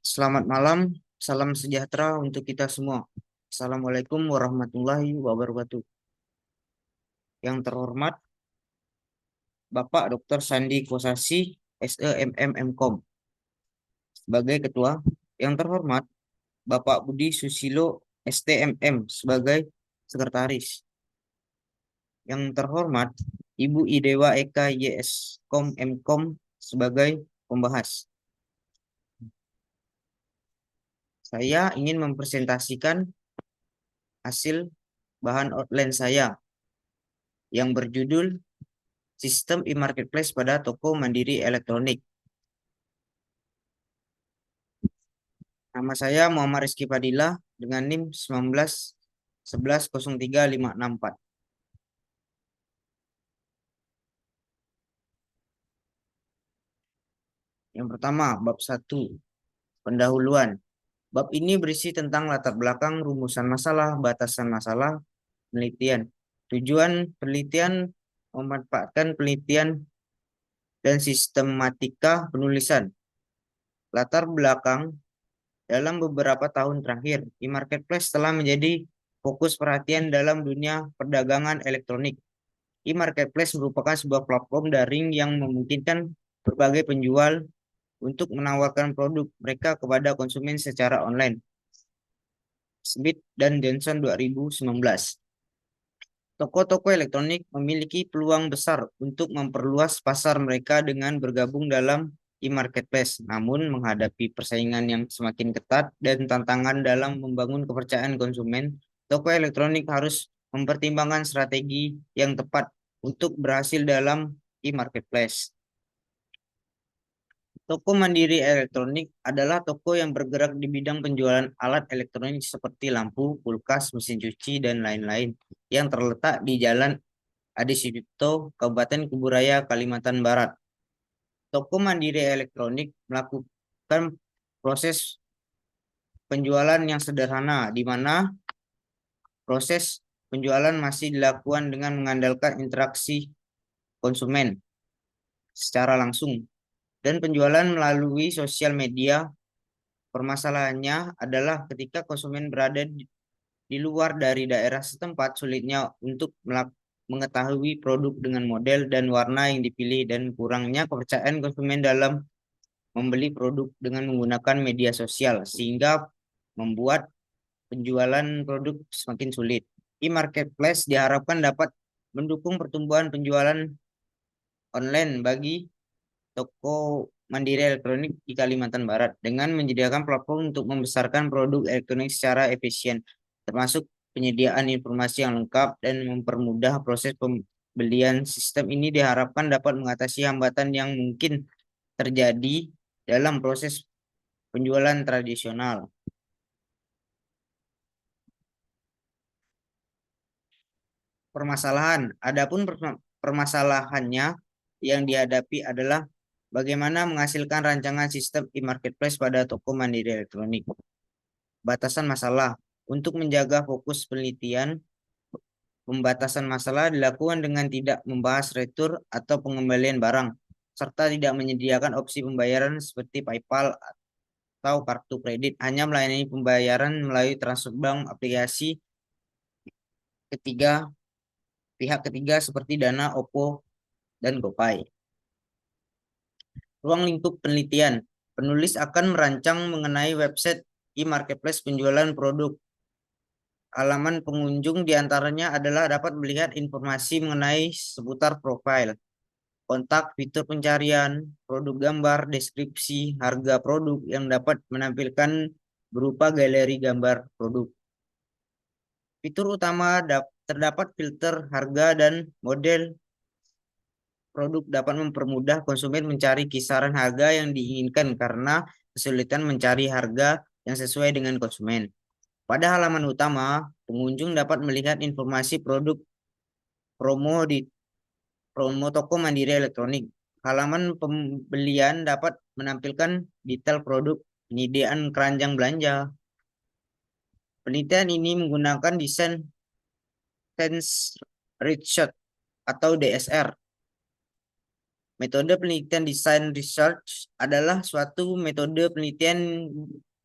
Selamat malam, salam sejahtera untuk kita semua. Assalamualaikum warahmatullahi wabarakatuh. Yang terhormat Bapak Dr. Sandi Kosasi, SEMM MKOM sebagai Ketua. Yang terhormat Bapak Budi Susilo, STMM sebagai Sekretaris. Yang terhormat Ibu Idewa Eka YSKOM MKOM sebagai Pembahas. Saya ingin mempresentasikan hasil bahan outline saya yang berjudul Sistem e-marketplace pada toko mandiri elektronik. Nama saya Muhammad Rizky Fadilah dengan NIM 19 11 03 564. Yang pertama, bab 1, pendahuluan. Bab ini berisi tentang latar belakang, rumusan masalah, batasan masalah, penelitian. Tujuan penelitian memanfaatkan penelitian dan sistematika penulisan. Latar belakang. Dalam beberapa tahun terakhir, e-marketplace telah menjadi fokus perhatian dalam dunia perdagangan elektronik. E-marketplace merupakan sebuah platform daring yang memungkinkan berbagai penjual untuk menawarkan produk mereka kepada konsumen secara online. Smith dan Johnson 2019. Toko-toko elektronik memiliki peluang besar untuk memperluas pasar mereka dengan bergabung dalam e-marketplace, namun menghadapi persaingan yang semakin ketat dan tantangan dalam membangun kepercayaan konsumen, toko elektronik harus mempertimbangkan strategi yang tepat untuk berhasil dalam e-marketplace. Toko mandiri elektronik adalah toko yang bergerak di bidang penjualan alat elektronik seperti lampu, kulkas, mesin cuci, dan lain-lain yang terletak di Jalan Adi Sucipto, Kabupaten Kuburaya, Kalimantan Barat. Toko mandiri elektronik melakukan proses penjualan yang sederhana, di mana proses penjualan masih dilakukan dengan mengandalkan interaksi konsumen secara langsung dan penjualan melalui sosial media. Permasalahannya adalah ketika konsumen berada di luar dari daerah setempat, sulitnya untuk mengetahui produk dengan model dan warna yang dipilih dan kurangnya kepercayaan konsumen dalam membeli produk dengan menggunakan media sosial sehingga membuat penjualan produk semakin sulit. E-marketplace diharapkan dapat mendukung pertumbuhan penjualan online bagi toko mandiri elektronik di Kalimantan Barat dengan menyediakan platform untuk membesarkan produk elektronik secara efisien, termasuk penyediaan informasi yang lengkap dan mempermudah proses pembelian. Sistem ini diharapkan dapat mengatasi hambatan yang mungkin terjadi dalam proses penjualan tradisional. Permasalahan, adapun permasalahannya yang dihadapi adalah bagaimana menghasilkan rancangan sistem e-marketplace pada toko mandiri elektronik. Batasan masalah. Untuk menjaga fokus penelitian, pembatasan masalah dilakukan dengan tidak membahas retur atau pengembalian barang, serta tidak menyediakan opsi pembayaran seperti PayPal atau kartu kredit, hanya melayani pembayaran melalui transfer bank aplikasi ketiga pihak ketiga seperti Dana, Oppo, dan GoPay. Ruang lingkup penelitian. Penulis akan merancang mengenai website e-marketplace penjualan produk. Halaman pengunjung diantaranya adalah dapat melihat informasi mengenai seputar profil, kontak, fitur pencarian, produk gambar, deskripsi, harga produk yang dapat menampilkan berupa galeri gambar produk. Fitur utama terdapat filter harga dan model produk dapat mempermudah konsumen mencari kisaran harga yang diinginkan karena kesulitan mencari harga yang sesuai dengan konsumen. Pada halaman utama, pengunjung dapat melihat informasi produk promo di promo toko mandiri elektronik. Halaman pembelian dapat menampilkan detail produk, penyediaan keranjang belanja. Penelitian ini menggunakan desain Sense Research atau DSR. Metode penelitian design research adalah suatu metode penelitian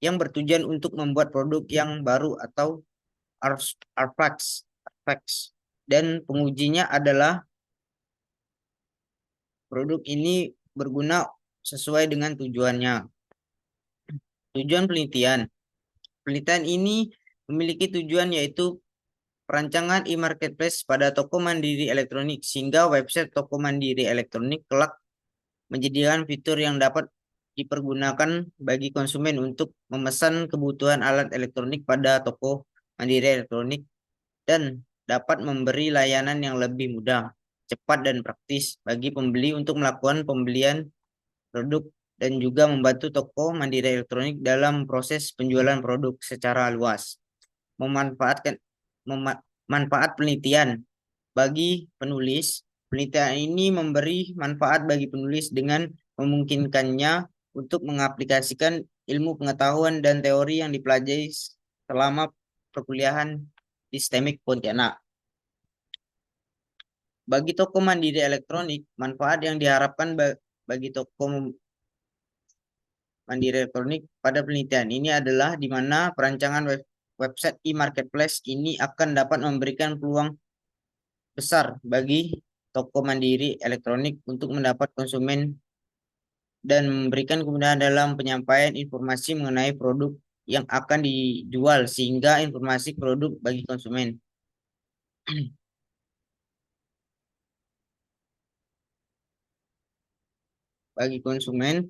yang bertujuan untuk membuat produk yang baru atau artifacts. Dan pengujinya adalah produk ini berguna sesuai dengan tujuannya. Tujuan penelitian. Penelitian ini memiliki tujuan yaitu perancangan e-marketplace pada toko mandiri elektronik sehingga website toko mandiri elektronik kelak menjadikan fitur yang dapat dipergunakan bagi konsumen untuk memesan kebutuhan alat elektronik pada toko mandiri elektronik dan dapat memberi layanan yang lebih mudah, cepat dan praktis bagi pembeli untuk melakukan pembelian produk dan juga membantu toko mandiri elektronik dalam proses penjualan produk secara luas. Manfaat penelitian bagi penulis. Penelitian ini memberi manfaat bagi penulis dengan memungkinkannya untuk mengaplikasikan ilmu pengetahuan dan teori yang dipelajari selama perkuliahan di STEMIK Pontianak. Bagi toko mandiri elektronik, manfaat yang diharapkan bagi toko mandiri elektronik pada penelitian ini adalah di mana perancangan website e-marketplace ini akan dapat memberikan peluang besar bagi toko mandiri elektronik untuk mendapat konsumen dan memberikan kemudahan dalam penyampaian informasi mengenai produk yang akan dijual sehingga informasi produk bagi konsumen. Bagi konsumen,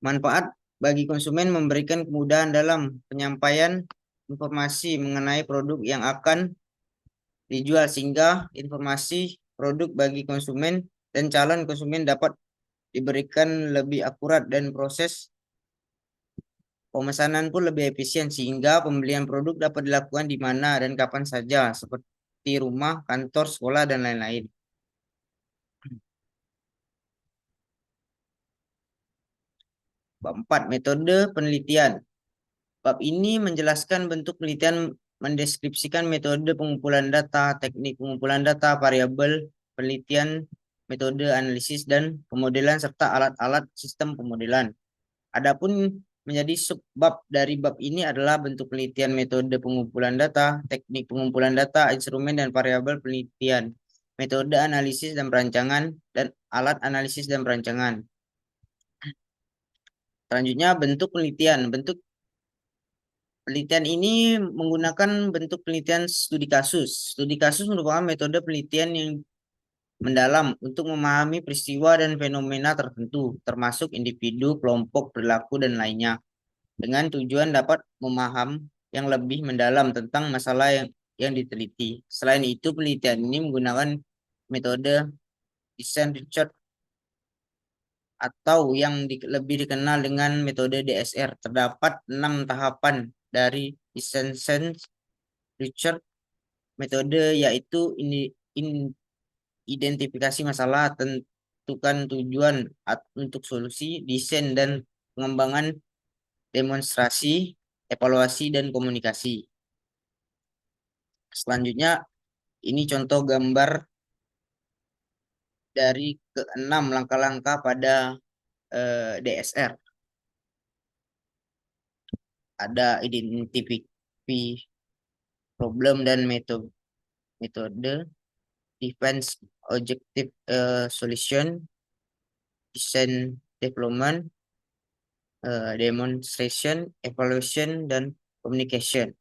manfaat bagi konsumen memberikan kemudahan dalam penyampaian informasi mengenai produk yang akan dijual sehingga informasi produk bagi konsumen dan calon konsumen dapat diberikan lebih akurat dan proses pemesanan pun lebih efisien sehingga pembelian produk dapat dilakukan di mana dan kapan saja seperti rumah, kantor, sekolah, dan lain-lain. Bab 4. Metode penelitian. Bab ini menjelaskan bentuk penelitian, mendeskripsikan metode pengumpulan data, teknik pengumpulan data, variabel penelitian, metode analisis dan pemodelan serta alat-alat sistem pemodelan. Adapun menjadi subbab dari bab ini adalah bentuk penelitian, metode pengumpulan data, teknik pengumpulan data, instrumen dan variabel penelitian, metode analisis dan perancangan, dan alat analisis dan perancangan. Selanjutnya bentuk penelitian. Bentuk penelitian ini menggunakan bentuk penelitian studi kasus. Studi kasus merupakan metode penelitian yang mendalam untuk memahami peristiwa dan fenomena tertentu, termasuk individu, kelompok, perilaku, dan lainnya, dengan tujuan dapat memaham yang lebih mendalam tentang masalah yang diteliti. Selain itu, penelitian ini menggunakan metode design research atau yang lebih dikenal dengan metode DSR. Terdapat 6 tahapan dari design research metode, yaitu identifikasi masalah, tentukan tujuan untuk solusi, desain dan pengembangan, demonstrasi, evaluasi, dan komunikasi. Selanjutnya, ini contoh gambar dari ke-6 langkah-langkah pada DSR. Ada identifikasi problem dan metode, defense objective solution, design development, demonstration, evaluation, dan communication.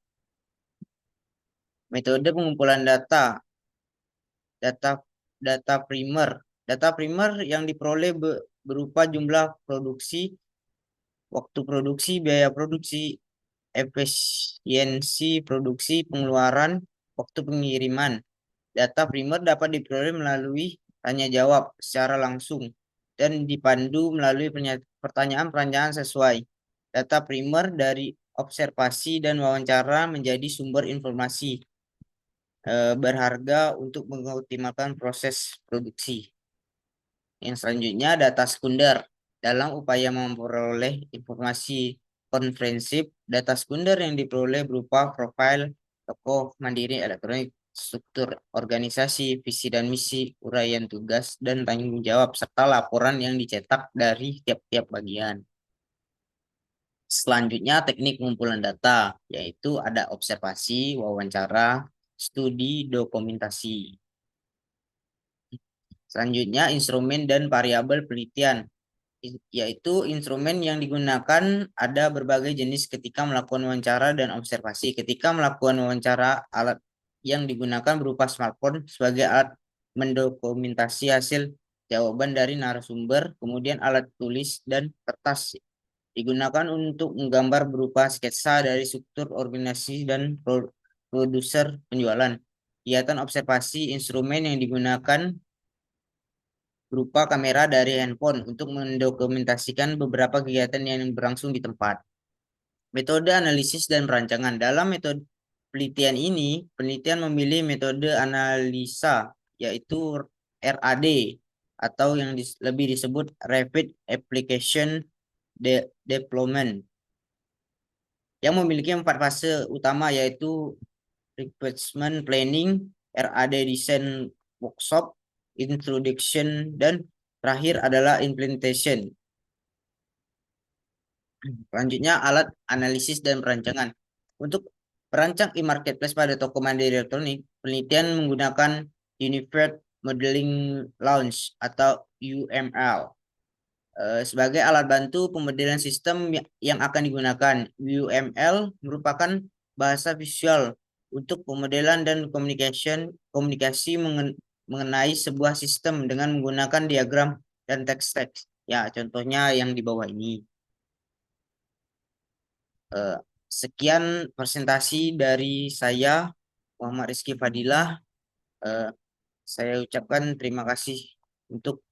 Metode pengumpulan data primer. Data primer yang diperoleh berupa jumlah produksi, waktu produksi, biaya produksi, efisiensi produksi, pengeluaran, waktu pengiriman. Data primer dapat diperoleh melalui tanya jawab secara langsung dan dipandu melalui pertanyaan-pertanyaan sesuai. Data primer dari observasi dan wawancara menjadi sumber informasi berharga untuk mengoptimalkan proses produksi. Yang selanjutnya, data sekunder. Dalam upaya memperoleh informasi konferensif, data sekunder yang diperoleh berupa profil toko mandiri elektronik, struktur organisasi, visi dan misi, uraian tugas, dan tanggung jawab, serta laporan yang dicetak dari tiap-tiap bagian. Selanjutnya teknik pengumpulan data, yaitu ada observasi, wawancara, studi, dokumentasi. Selanjutnya instrumen dan variabel penelitian, yaitu instrumen yang digunakan ada berbagai jenis ketika melakukan wawancara dan observasi. Ketika melakukan wawancara, alat yang digunakan berupa smartphone sebagai alat mendokumentasi hasil jawaban dari narasumber, kemudian alat tulis dan kertas digunakan untuk menggambar berupa sketsa dari struktur organisasi dan produser penjualan. Kegiatan observasi instrumen yang digunakan berupa kamera dari handphone untuk mendokumentasikan beberapa kegiatan yang berlangsung di tempat. Metode analisis dan perancangan. Dalam metode penelitian ini, penelitian memilih metode analisa, yaitu RAD, atau yang lebih disebut Rapid Application Deployment, yang memiliki 4 fase utama, yaitu requirement planning, RAD design workshop, introduction, dan terakhir adalah implementation. Selanjutnya alat analisis dan perancangan. Untuk perancang e-marketplace pada toko mandiri elektronik, penelitian menggunakan Unified Modeling Launch atau UML sebagai alat bantu pemodelan sistem yang akan digunakan. UML merupakan bahasa visual untuk pemodelan dan komunikasi mengenai sebuah sistem dengan menggunakan diagram dan teks-teks. Ya, contohnya yang di bawah ini. Sekian presentasi dari saya, Muhammad Rizky Fadilah. Saya ucapkan terima kasih untuk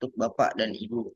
Bapak dan Ibu.